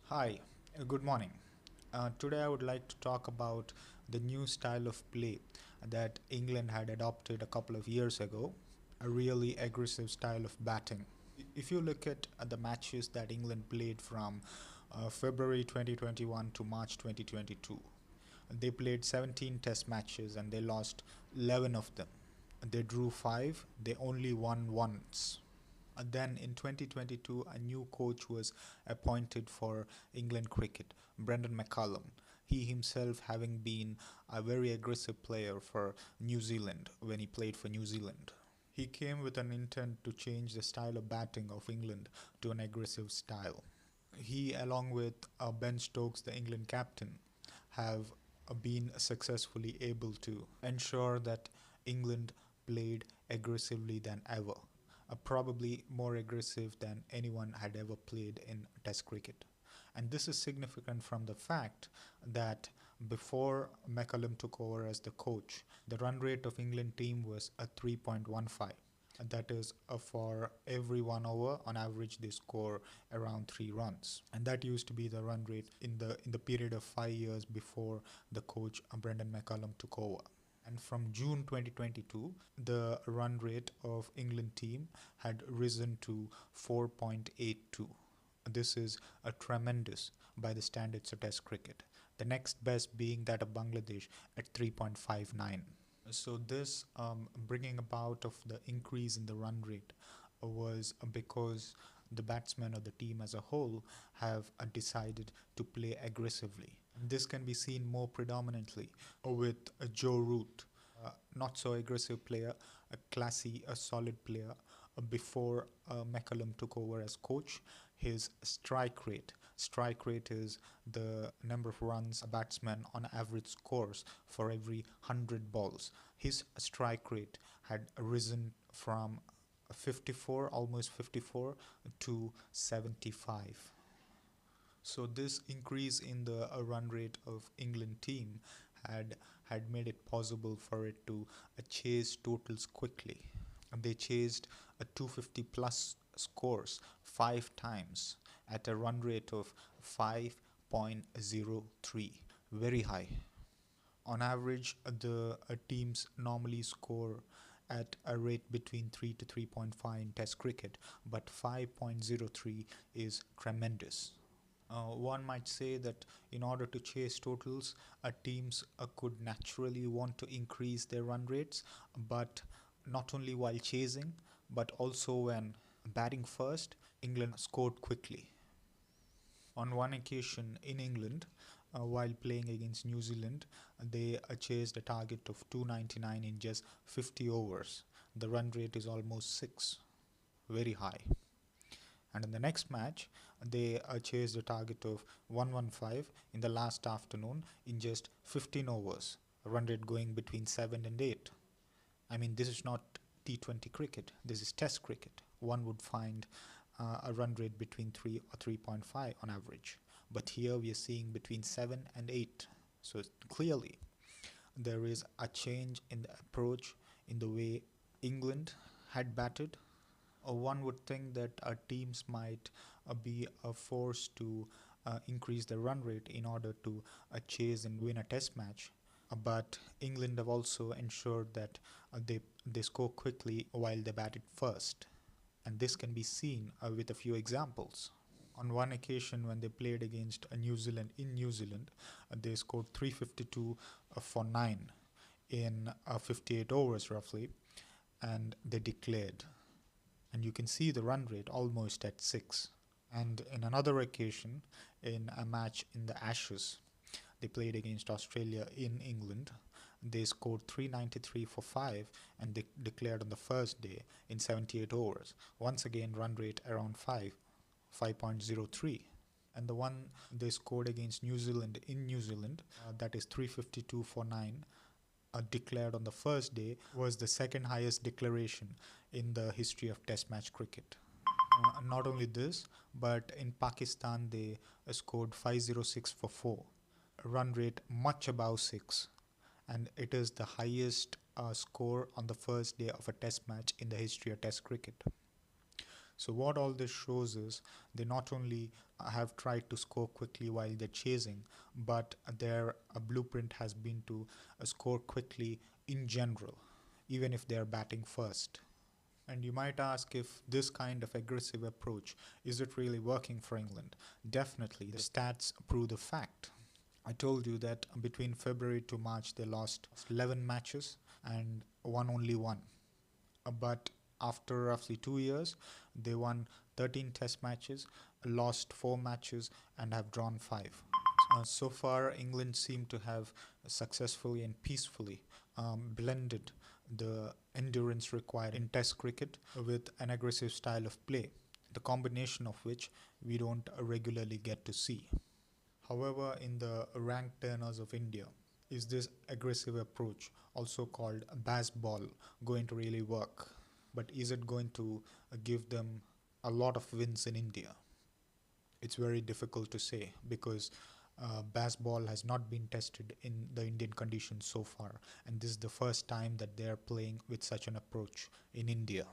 Hi, good morning. Today I would like to talk about the new style of play that England had adopted a couple of years ago, a really aggressive style of batting. If you look at the matches that England played from February 2021 to March 2022, they played 17 test matches and they lost 11 of them. They drew 5, they only won once. Then in 2022, a new coach was appointed for England cricket, Brendan McCullum. He himself having been a very aggressive player for New Zealand when he played for New Zealand. He came with an intent to change the style of batting of England to an aggressive style. He, along with Ben Stokes, the England captain, have been successfully able to ensure that England played aggressively than ever, probably more aggressive than anyone had ever played in Test cricket. And this is significant from the fact that before McCullum took over as the coach, the run rate of England team was a 3.15. That is, for every 1 over, on average, they score around 3 runs, and that used to be the run rate in the period of 5 years before the coach Brendan McCullum took over. And from June 2022, the run rate of England team had risen to 4.82. This is a tremendous by the standards of Test cricket. The next best being that of Bangladesh at 3.59. So this bringing about of the increase in the run rate was because the batsmen of the team as a whole have decided to play aggressively. This can be seen more predominantly with Joe Root, not so aggressive player, a classy, a solid player. Before McCullum took over as coach, his strike rate is the number of runs a batsman on average scores for every 100 balls. His strike rate had risen from 54, almost 54, to 75. So this increase in the run rate of England team had made it possible for it to chase totals quickly. They chased a 250 plus scores 5 times at a run rate of 5.03, very high. On average, the teams normally score at a rate between 3 to 3.5 in Test cricket, but 5.03 is tremendous. One might say that in order to chase totals, teams could naturally want to increase their run rates, but not only while chasing, but also when batting first, England scored quickly. On one occasion in England, while playing against New Zealand, they chased a target of 299 in just 50 overs. The run rate is almost 6, very high. And in the next match, they chased a target of 115 in the last afternoon in just 15 overs, a run rate going between 7 and 8. I mean, this is not T20 cricket, this is Test cricket. One would find a run rate between 3 or 3.5 on average. But here we are seeing between 7 and 8. So clearly, there is a change in the approach in the way England had batted. One would think that our teams might be forced to increase their run rate in order to chase and win a test match. But England have also ensured that they score quickly while they batted first. And this can be seen with a few examples. On one occasion, when they played against New Zealand in New Zealand, they scored 352 for 9 in 58 overs roughly, and they declared. And you can see the run rate almost at 6. And in another occasion, in a match in the Ashes, they played against Australia in England. They scored 393 for 5 and they declared on the first day in 78 overs. Once again, run rate around 5.03. And the one they scored against New Zealand in New Zealand, that is 352 for 9, declared on the first day, was the second highest declaration in the history of Test match cricket. Not only this, but in Pakistan they scored 506 for 4, a run rate much above 6, and it is the highest score on the first day of a Test match in the history of Test cricket. So what all this shows is they not only have tried to score quickly while they're chasing, but their blueprint has been to score quickly in general, even if they're batting first. And you might ask if this kind of aggressive approach, is it really working for England? Definitely, the stats prove the fact. I told you that between February to March they lost 11 matches and won only one. But after roughly 2 years, they won 13 test matches, lost 4 matches, and have drawn 5. So far, England seem to have successfully and peacefully blended the endurance required in Test cricket with an aggressive style of play, the combination of which we don't regularly get to see. However, in the ranked turners of India, is this aggressive approach, also called baseball, going to really work? But is it going to give them a lot of wins in India? It's very difficult to say because baseball has not been tested in the Indian conditions so far, and this is the first time that they are playing with such an approach in India.